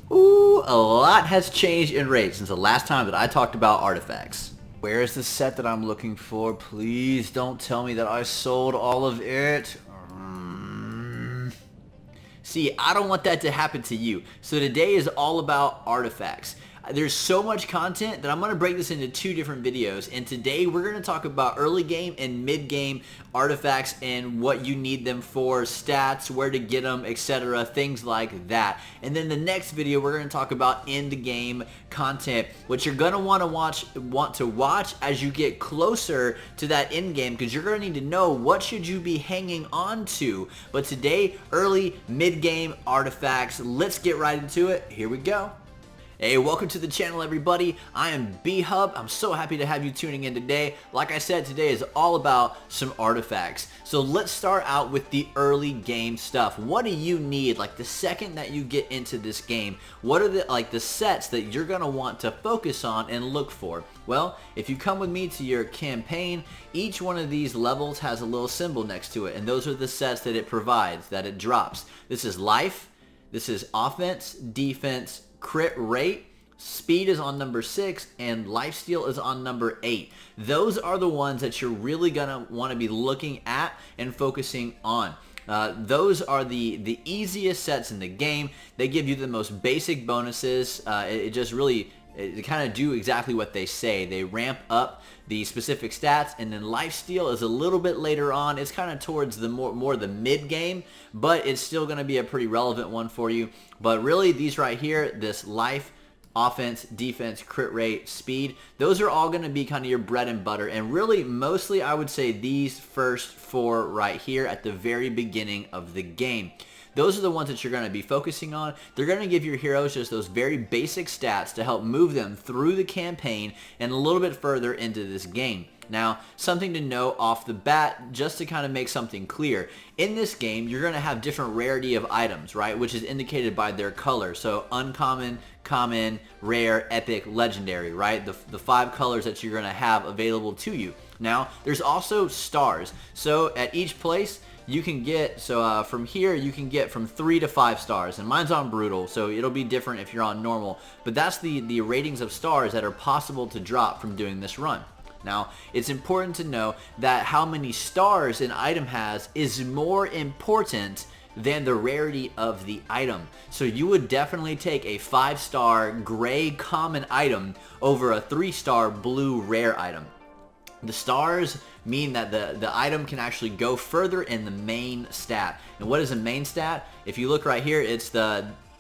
Ooh, a lot has changed in Raid since the last time that I talked about artifacts. Where is the set that I'm looking for? Please don't tell me that I sold all of it. See, I don't want that to happen to you. So today is all about artifacts. There's so much content that I'm going to break this into two different videos. And today we're going to talk about early game and mid game artifacts and what you need them for, stats, where to get them, etc. Things like that. And then the next video we're going to talk about end game content, which you're going to want to watch as you get closer to that end game, because you're going to need to know what should you be hanging on to. But today, early mid game artifacts. Let's get right into it. Here we go. Hey, welcome to the channel, everybody. I am B-Hub. I'm so happy to have you tuning in today. Like I said, today is all about some artifacts. So let's start out with the early game stuff. What do you need, like the second that you get into this game? What are the sets that you're gonna want to focus on and look for? Well, if you come with me to your campaign, each one of these levels has a little symbol next to it, and those are the sets that it provides, that it drops. This is life, this is offense, defense, crit rate, speed is on number 6, and lifesteal is on number 8. Those are the ones that you're really gonna want to be looking at and focusing on. Those are the easiest sets in the game. They give you the most basic bonuses. It just really they kind of do exactly what they say. They ramp up the specific stats, and then lifesteal is a little bit later on. It's kind of towards the more the mid game, but it's still going to be a pretty relevant one for you. But really, these right here, this life, offense, defense, crit rate, speed, those are all going to be kind of your bread and butter. And really, mostly, I would say these first 4 right here at the very beginning of the game. Those are the ones that you're going to be focusing on. They're going to give your heroes just those very basic stats to help move them through the campaign and a little bit further into this game. Now, something to know off the bat, just to kind of make something clear. In this game, you're going to have different rarity of items, right? Which is indicated by their color. So uncommon, common, rare, epic, legendary, right? The 5 colors that you're going to have available to you. Now, there's also stars. So at each place, you can get, from here, you can get from 3 to 5 stars. And mine's on brutal, so it'll be different if you're on normal. But that's the ratings of stars that are possible to drop from doing this run. Now, it's important to know that how many stars an item has is more important than the rarity of the item. So you would definitely take a 5-star gray common item over a 3-star blue rare item. The stars mean that the item can actually go further in the main stat. And what is a main stat? If you look right here, it's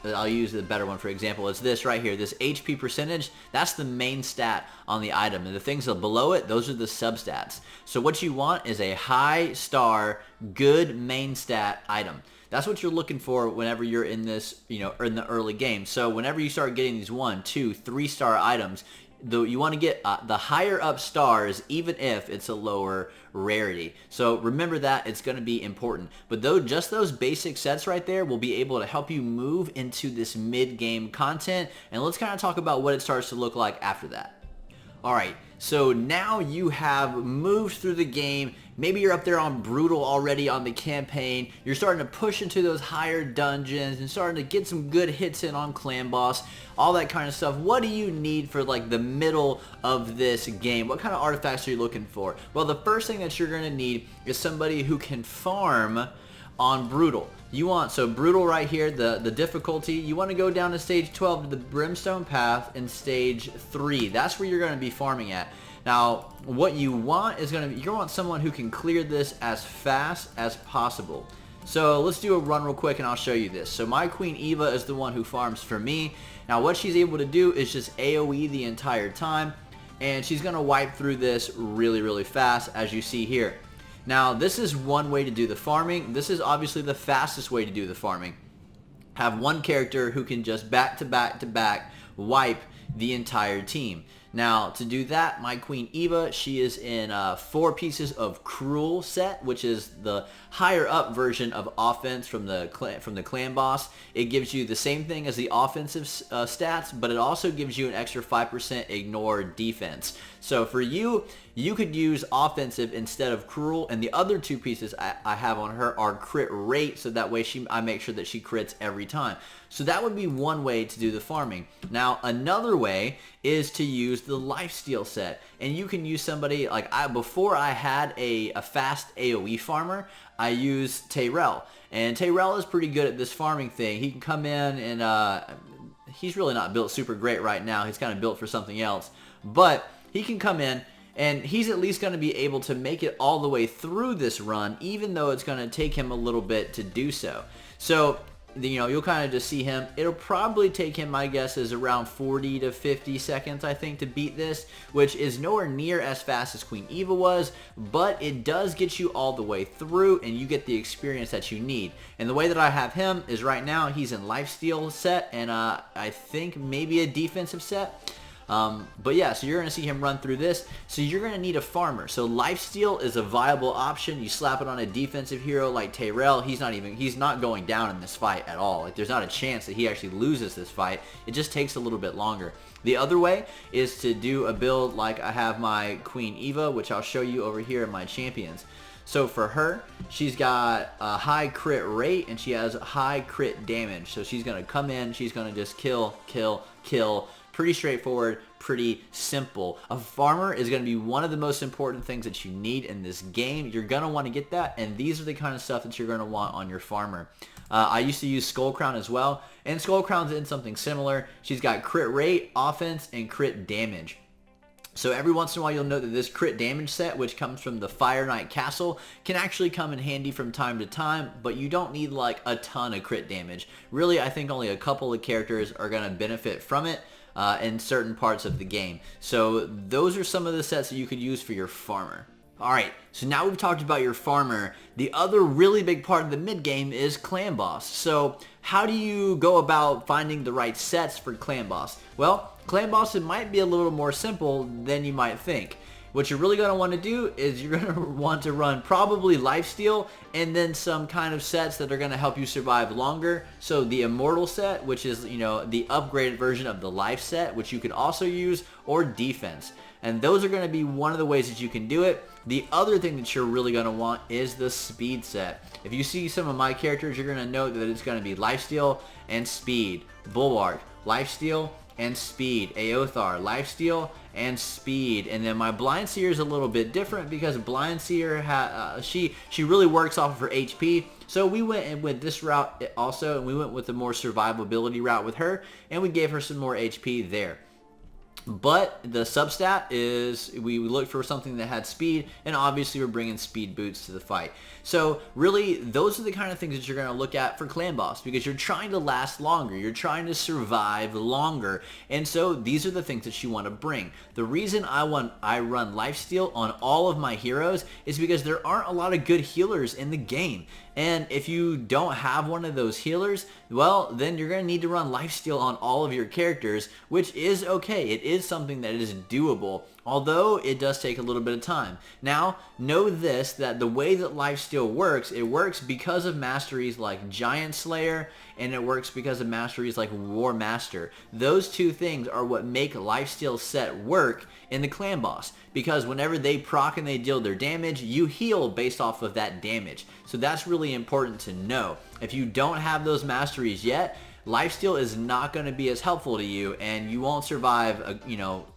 I'll use the better one for example. It's this right here, this HP percentage. That's the main stat on the item. And the things below it, those are the substats. So what you want is a high star, good main stat item. That's what you're looking for whenever you're in this, in the early game. So whenever you start getting these 1, 2, 3-star items, you want to get the higher up stars, even if it's a lower rarity. So remember that, it's going to be important. But just those basic sets right there will be able to help you move into this mid-game content. And let's kind of talk about what it starts to look like after that. Alright, so now you have moved through the game. Maybe you're up there on brutal already on the campaign. You're starting to push into those higher dungeons and starting to get some good hits in on clan boss, all that kind of stuff. What do you need for like the middle of this game? What kind of artifacts are you looking for? Well, the first thing that you're going to need is somebody who can farm on brutal. So brutal right here, the difficulty, you want to go down to stage 12 to the brimstone path and stage 3. That's where you're going to be farming at. Now, what you want is you want someone who can clear this as fast as possible. So let's do a run real quick and I'll show you this. So my Queen Eva is the one who farms for me. Now what she's able to do is just AoE the entire time, and she's going to wipe through this really, really fast, as you see here. Now, this is one way to do the farming. This is obviously the fastest way to do the farming. Have one character who can just back to back to back wipe the entire team. Now, to do that, my Queen Eva, she is in 4 pieces of Cruel set, which is the higher up version of offense from the clan boss. It gives you the same thing as the offensive stats, but it also gives you an extra 5% ignore defense. So for you, you could use offensive instead of Cruel, and the other 2 pieces I have on her are crit rate, so that way I make sure that she crits every time. So that would be one way to do the farming. Now, another way is to use the lifesteal set, and you can use somebody like before I had a fast AoE farmer, I used Tyrell, and Tyrell is pretty good at this farming thing. He can come in and he's really not built super great right now. He's kind of built for something else, but he can come in and he's at least going to be able to make it all the way through this run, even though it's going to take him a little bit to do so. So, you know, you'll kind of just see him. It'll probably take him, my guess is around 40 to 50 seconds, I think, to beat this, which is nowhere near as fast as Queen Eva was, but it does get you all the way through, and you get the experience that you need. And the way that I have him is right now, he's in lifesteal set, and I think maybe a defensive set. But yeah, so you're going to see him run through this. So you're going to need a farmer. So lifesteal is a viable option. You slap it on a defensive hero like Tyrell. He's not going down in this fight at all. Like, there's not a chance that he actually loses this fight. It just takes a little bit longer. The other way is to do a build like I have my Queen Eva, which I'll show you over here in my champions. So for her, she's got a high crit rate and she has high crit damage. So she's going to come in, she's going to just kill, kill, kill. Pretty straightforward, pretty simple. A farmer is going to be one of the most important things that you need in this game. You're going to want to get that, and these are the kind of stuff that you're going to want on your farmer. I used to use Skull Crown as well, and Skull Crown's in something similar. She's got crit rate, offense, and crit damage. So every once in a while you'll note that this crit damage set, which comes from the Fire Knight Castle, can actually come in handy from time to time, but you don't need like a ton of crit damage. Really, I think only a couple of characters are going to benefit from it in certain parts of the game. So those are some of the sets that you could use for your farmer. Alright, so now we've talked about your farmer. The other really big part of the mid game is clan boss. So how do you go about finding the right sets for clan boss? Well, clan boss, it might be a little more simple than you might think. What you're really going to want to do is you're going to want to run probably lifesteal and then some kind of sets that are going to help you survive longer. So the immortal set, which is, you know, the upgraded version of the life set, which you could also use, or defense. And those are going to be one of the ways that you can do it. The other thing that you're really going to want is the speed set. If you see some of my characters, you're going to know that it's going to be lifesteal and speed. Bulwark, lifesteal and speed. Aothar, lifesteal and speed. And then my Blind Seer is a little bit different because Blind Seer she really works off of her HP. So we went with this route also, and we went with the more survivability route with her, and we gave her some more HP there. But the substat is we looked for something that had speed, and obviously we're bringing speed boots to the fight. So really, those are the kind of things that you're going to look at for clan boss, because you're trying to last longer, you're trying to survive longer, and so these are the things that you want to bring. The reason I run lifesteal on all of my heroes is because there aren't a lot of good healers in the game. And if you don't have one of those healers, well, then you're going to need to run lifesteal on all of your characters, which is okay. It is something that is doable, although it does take a little bit of time. Now, know this, that the way that lifesteal works, it works because of masteries like Giant Slayer, and it works because of masteries like War Master. Those two things are what make lifesteal set work in the clan boss, because whenever they proc and they deal their damage, you heal based off of that damage. So that's really important to know. If you don't have those masteries yet, lifesteal is not going to be as helpful to you, and you won't survive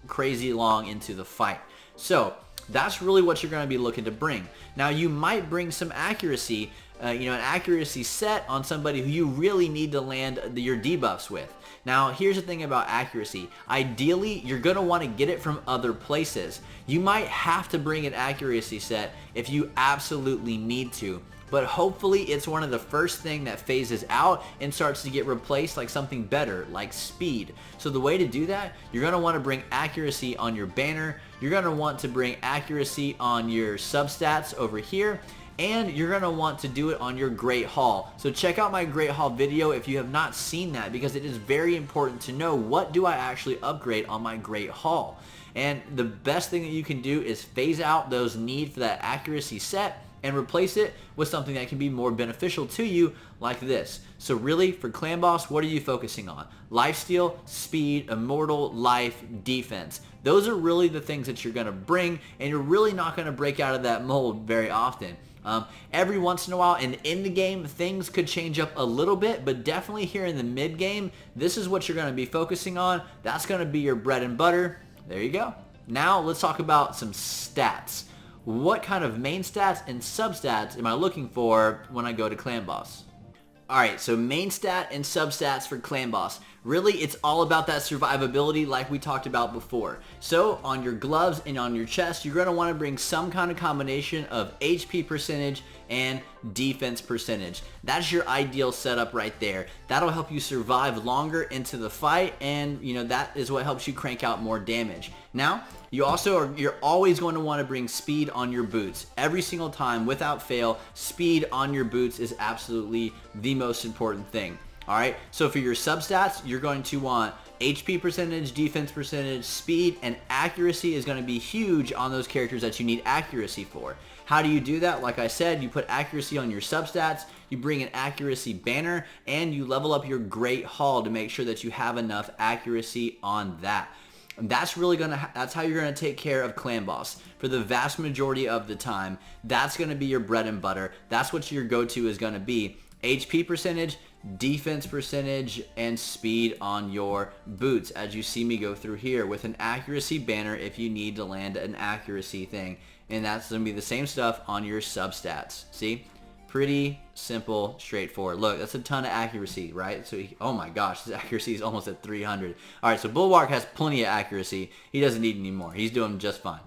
crazy long into the fight. So that's really what you're going to be looking to bring. Now, you might bring some accuracy, an accuracy set on somebody who you really need to land your debuffs with. Now, here's the thing about accuracy. Ideally, you're going to want to get it from other places. You might have to bring an accuracy set if you absolutely need to, but hopefully it's one of the first thing that phases out and starts to get replaced like something better, like speed. So the way to do that, you're going to want to bring accuracy on your banner, you're going to want to bring accuracy on your substats over here, and you're going to want to do it on your Great Hall. So check out my Great Hall video if you have not seen that, because it is very important to know what do I actually upgrade on my Great Hall. And the best thing that you can do is phase out those need for that accuracy set and replace it with something that can be more beneficial to you, like this. So really, for Clan Boss, what are you focusing on? Lifesteal, speed, immortal, life, defense. Those are really the things that you're going to bring, and you're really not going to break out of that mold very often. Every once in a while in the game, things could change up a little bit, but definitely here in the mid game, this is what you're going to be focusing on. That's going to be your bread and butter. There you go. Now let's talk about some stats. What kind of main stats and substats am I looking for when I go to Clan Boss? Alright, so main stat and substats for Clan Boss. Really, it's all about that survivability like we talked about before. So on your gloves and on your chest, you're going to want to bring some kind of combination of HP percentage and defense percentage. That's your ideal setup right there. That'll help you survive longer into the fight, and that is what helps you crank out more damage. Now, you're always going to want to bring speed on your boots. Every single time, without fail, speed on your boots is absolutely the most important thing. Alright, so for your substats, you're going to want HP percentage, defense percentage, speed, and accuracy is going to be huge on those characters that you need accuracy for. How do you do that? Like I said, you put accuracy on your substats, you bring an accuracy banner, and you level up your Great Hall to make sure that you have enough accuracy on that. And that's how you're gonna take care of Clan Boss for the vast majority of the time. That's gonna be your bread and butter. That's what your go-to is gonna be. HP percentage, defense percentage, and speed on your boots, as you see me go through here, with an accuracy banner if you need to land an accuracy thing. And that's gonna be the same stuff on your substats. See? Pretty simple, straightforward. Look, that's a ton of accuracy, right? So, oh my gosh, his accuracy is almost at 300. All right, so Bulwark has plenty of accuracy. He doesn't need any more. He's doing just fine.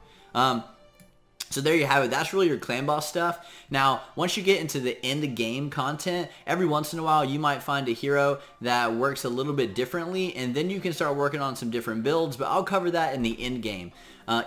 So there you have it. That's really your Clan Boss stuff. Now, once you get into the end game content, every once in a while you might find a hero that works a little bit differently, and then you can start working on some different builds, but I'll cover that in the end game.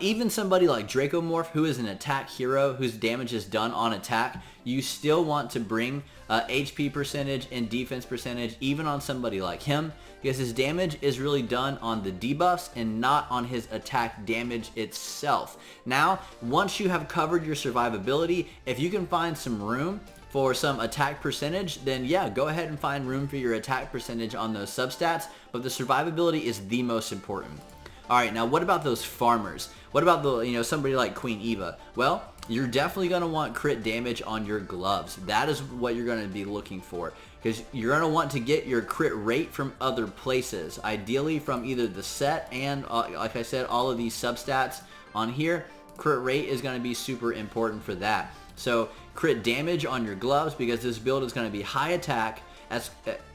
Even somebody like Dracomorph, who is an attack hero whose damage is done on attack, you still want to bring HP percentage and defense percentage even on somebody like him, because his damage is really done on the debuffs and not on his attack damage itself. Now, once you have covered your survivability, if you can find some room for some attack percentage, then yeah, go ahead and find room for your attack percentage on those substats, but the survivability is the most important. Alright, now what about those farmers? What about somebody like Queen Eva? Well, you're definitely going to want crit damage on your gloves. That is what you're going to be looking for, because you're going to want to get your crit rate from other places, ideally from either the set and, like I said, all of these substats on here. Crit rate is going to be super important for that. So crit damage on your gloves, because this build is going to be high attack.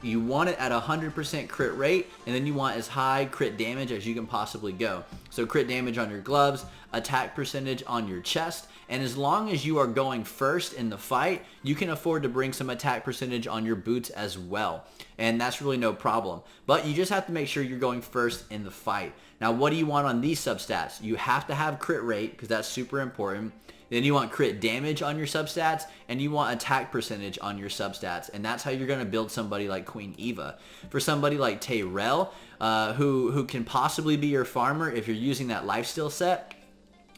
You want it at 100% crit rate, and then you want as high crit damage as you can possibly go. So crit damage on your gloves, attack percentage on your chest, and as long as you are going first in the fight, you can afford to bring some attack percentage on your boots as well, and that's really no problem. But you just have to make sure you're going first in the fight. Now, what do you want on these substats? You have to have crit rate, because that's super important. Then you want crit damage on your substats, and you want attack percentage on your substats, and that's how you're going to build somebody like Queen Eva. For somebody like Tyrell, who can possibly be your farmer if you're using that lifesteal set,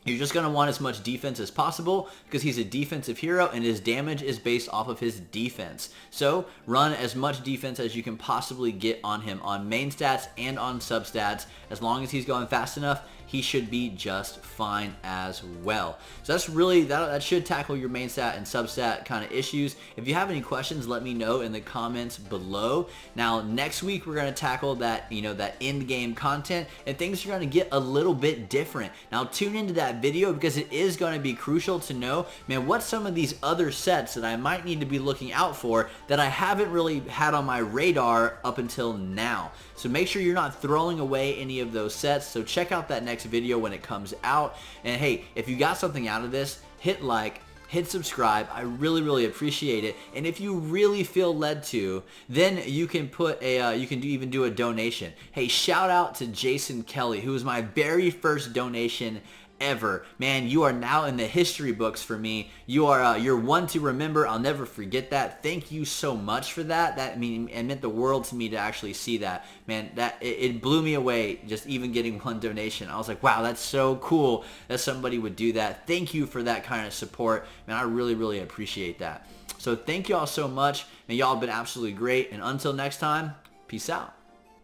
you're just going to want as much defense as possible, because he's a defensive hero and his damage is based off of his defense. So run as much defense as you can possibly get on him on main stats and on substats. As long as he's going fast enough, he should be just fine as well. So that's really, that should tackle your main stat and substat kind of issues. If you have any questions, let me know in the comments below. Now, next week, we're going to tackle that, that end game content, and things are going to get a little bit different. Now, tune into that video, because it is going to be crucial to know, man, what some of these other sets that I might need to be looking out for that I haven't really had on my radar up until now. So make sure you're not throwing away any of those sets. So check out that next video when it comes out. And hey, if you got something out of this, hit like, hit subscribe. I really appreciate it. And if you really feel led to, then you can put a even do a donation. Hey, shout out to Jason Kelly, who was my very first donation ever. Man, you are now in the history books for me. You're one to remember. I'll never forget that. Thank you so much for that. It meant the world to me to actually see that. Man, it blew me away just even getting one donation. I was like, wow, that's so cool that somebody would do that. Thank you for that kind of support. Man, I really, really appreciate that. So thank you all so much. Man, y'all have been absolutely great. And until next time, peace out.